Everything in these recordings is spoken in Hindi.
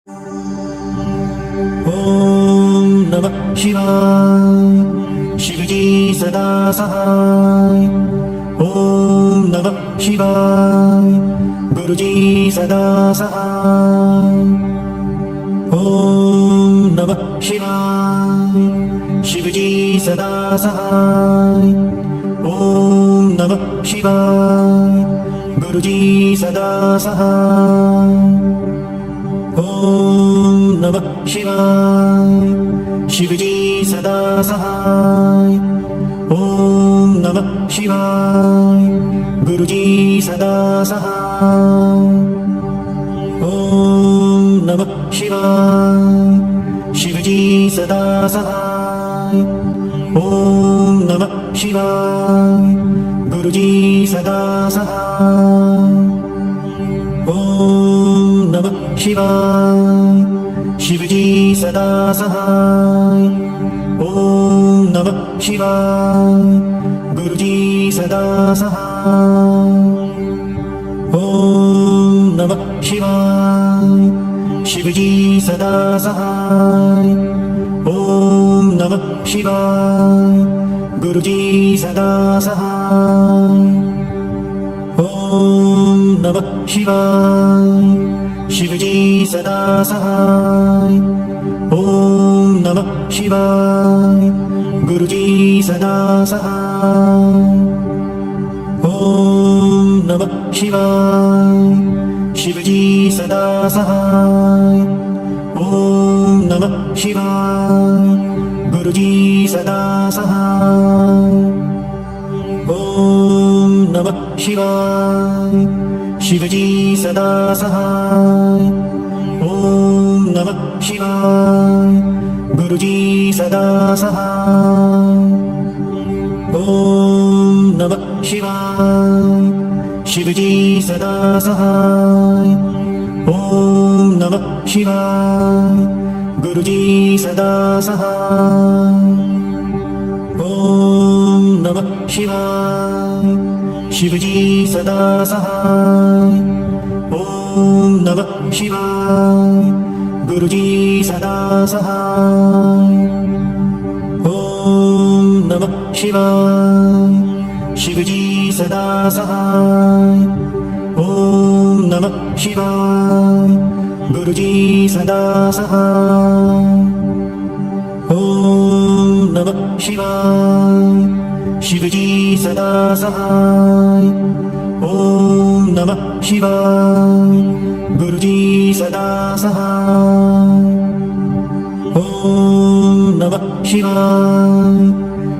ओम नमः शिवाय। शिवजी सदा सहाय। ओम नमः शिवाय। गुरुजी सदा सहाय। ओम नमः शिवाय। शिवजी सदा सहाय। ओम नमः शिवाय। गुरुजी सदा सहाय। ओम नमः शिवाय। शिवजी सदा सहाय। ओम नमः शिवाय। गुरुजी सदा सहाय। ओम नमः शिवाय। शिवजी सदा सहाय। ओम नमः शिवाय। गुरुजी सदा सहाय। ओम नमः शिवाय। शिवजी सदा सहाय। ओम नमः शिवाय। गुरुजी सदा सहाय। ओम नमः शिवाय। शिवजी सदा सहाय। ओम नमः शिवाय। गुरुजी सदा सहाय। ओम नमः शिवाय। शिवजी सदा सहाय। ओम नमः शिवाय। गुरुजी सदा सहाय। ओम नमः शिवाय। शिवजी सदा सहाय। ओम नमः शिवाय। गुरुजी सदा सहाय। ओम नमः शिवाय। शिवजी सदा सहाय। ओम नमः शिवाय। गुरुजी सदा सहाय। ओम नमः शिवाय। शिवजी सदा सहाय। ओम नमः शिवाय। गुरुजी सदा सहाय। ओम नमः शिवाय। शिवजी सदा सहाय। ओम नमः शिवाय। गुरुजी सदा सहाय। ओम नमः शिवाय। शिवजी सदा सहाय। ओम नमः शिवाय। गुरुजी सदा सहाय। ओम नमः शिवाय। शिवजी सदा सहाय। ओम नमः शिवाय। गुरुजी सदा सहाय। ओम नमः शिवाय।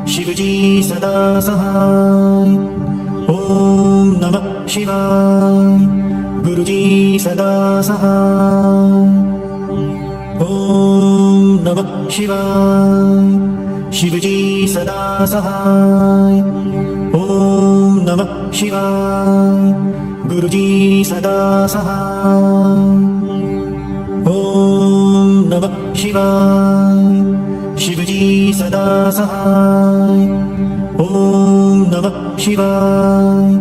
शिवजी सदा सहाय। ओम नमः शिवाय। गुरुजी सदा सहाय। ओम नमः शिवाय। शिवजी सदा सहाय। ओम नमः शिवाय। गुरुजी सदा सहाय। ओम नमः शिवाय। शिवजी सदा सहाय। ओम नमः शिवाय।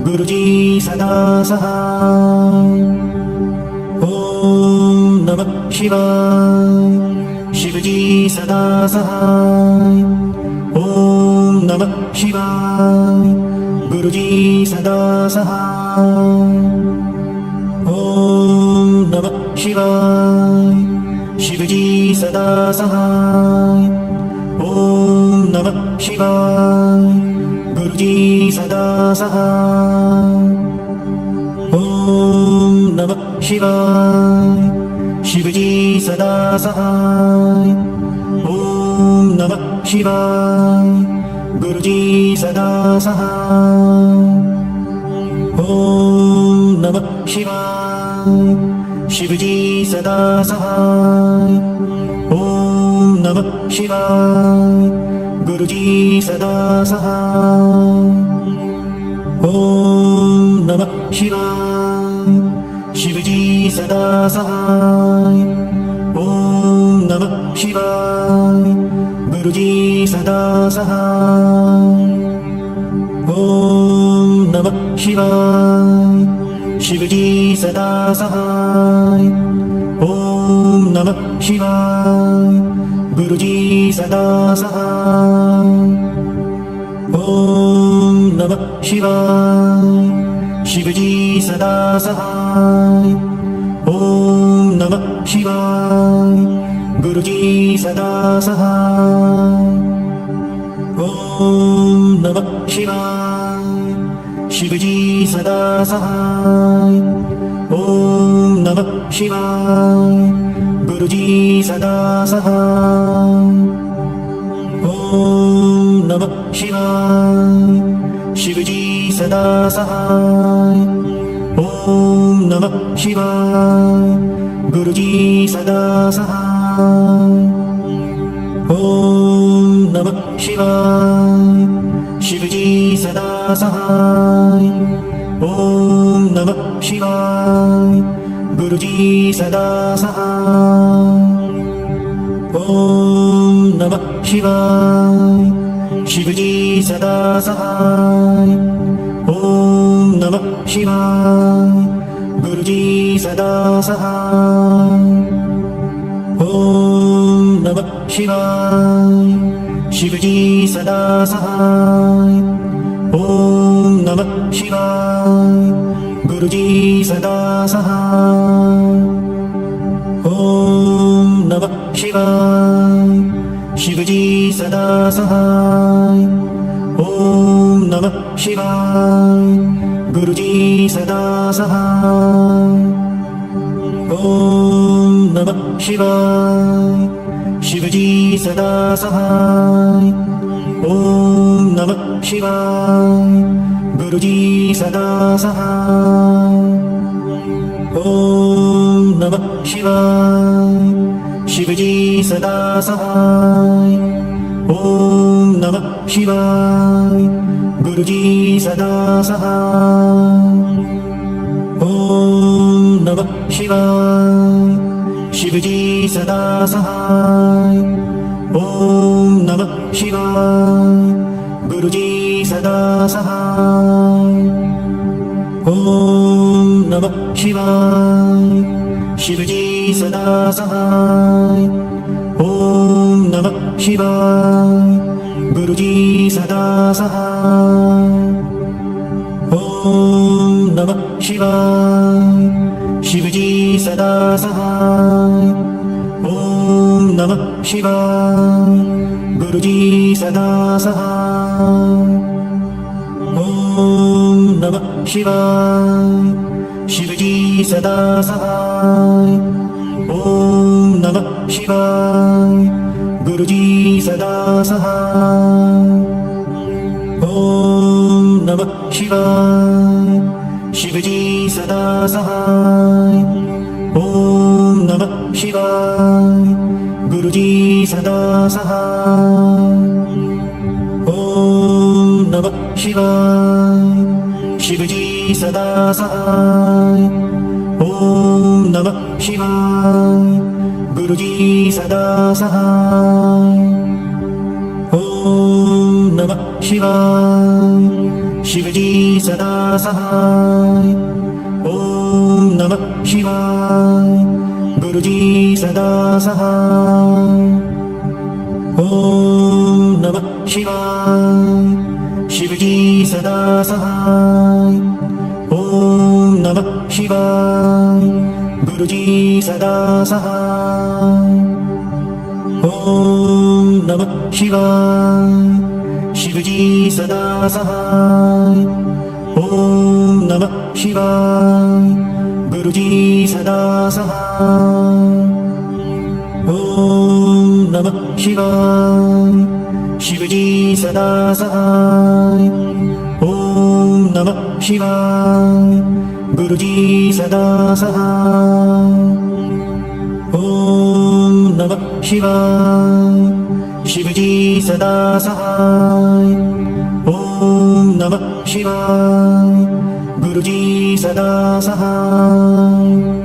गुरुजी सदा सहाय। ओम नमः शिवाय। शिवजी सदा सहाय। ओम नमः शिवाय। गुरुजी सदा सहाय। ओम नमः शिवाय। शिवजी सदा सहाय। ओम नमः शिवाय। गुरुजी सदा सहाय। ओम नमः शिवाय। शिवजी सदा सहाय। ओम नमः शिवाय। गुरुजी सदा सहाय। ओम नमः शिवाय। शिवजी सदा सहाय। ओम नमः शिवाय। गुरुजी सदा सहाय। ओम नमः शिवाय। शिवजी सदा सहाय। ओम नमः शिवाय। गुरुजी सदा सहाय। ओम नमः शिवाय। शिवजी सदा सहाय। ओम नमः शिवाय गुरुजी सदा सहाय ॐ नमः शिवाय शिवजी सदा सहाय ॐ नमः शिवाय गुरुजी सदा सहाय ॐ नमः शिवाय शिवजी सदा सहाय ॐ नमः शिवाय गुरुजी सदा सहाय ॐ नमः शिवाय शिवजी सदा सहाय ॐ नमः शिवाय गुरुजी सदा सहाय ॐ नमः शिवाय शिवजी सदा सहाय ॐ नमः शिवाय गुरुजी सदा सहाय ॐ नमः शिवाय शिवजी सदा सहाय ॐ नमः शिवाय गुरुजी सदा सहाय ॐ नमः शिवाय शिवजी सदा सहाय ॐ नमः शिवाय गुरुजी सदा सहाय ॐ नमः शिवाय शिवजी सदा सहाय ॐ नमः शिवाय गुरुजी सदा सहाय ॐ नमः शिवाय शिवजी सदा सहाय ॐ नमः शिवाय गुरुजी सदा सहाय ॐ नमः शिवाय शिवजी सदा सहाय ॐ नमः शिवाय गुरुजी सदा सहाय ॐ नमः शिवाय शिवजी सदा सहाय ॐ नमः शिवाय गुरुजी सदा सहाय ॐ नमः शिवाय शिवजी सदा सहाय ॐ नमः शिवाय गुरुजी सदा सहाय ॐ नमः शिवाय शिवजी सदा सहाय ॐ नमः शिवाय गुरुजी सदा सहाय ॐ नमः शिवाय शिवजी सदा सहाय ॐ नमः शिवाय गुरुजी सदा सहाय ॐ नमः शिवाय शिवजी सदा सहाय ॐ नमः शिवाय गुरुजी सदा सहाय ॐ नमः शिवाय शिवजी सदा सहाय ॐ नमः शिवाय गुरुजी सदा सहाय ॐ नमः शिवाय शिवजी सदा सहाय ॐ नमः शिवाय गुरुजी सदा सहाय ॐ नमः शिवाय शिवजी सदा सहाय ॐ नमः शिवाय गुरुजी सदा सहाय ॐ नमः शिवाय शिवजी सदा सहाय ॐ नमः शिवाय गुरुजी सदा सहाय ॐ नमः शिवाय शिवजी सदा सहाय ॐ नमः शिवाय गुरुजी सदा सहाय ॐ नमः शिवाय शिवजी सदा सहाय ॐ नमः शिवाय गुरुजी सदा सहाय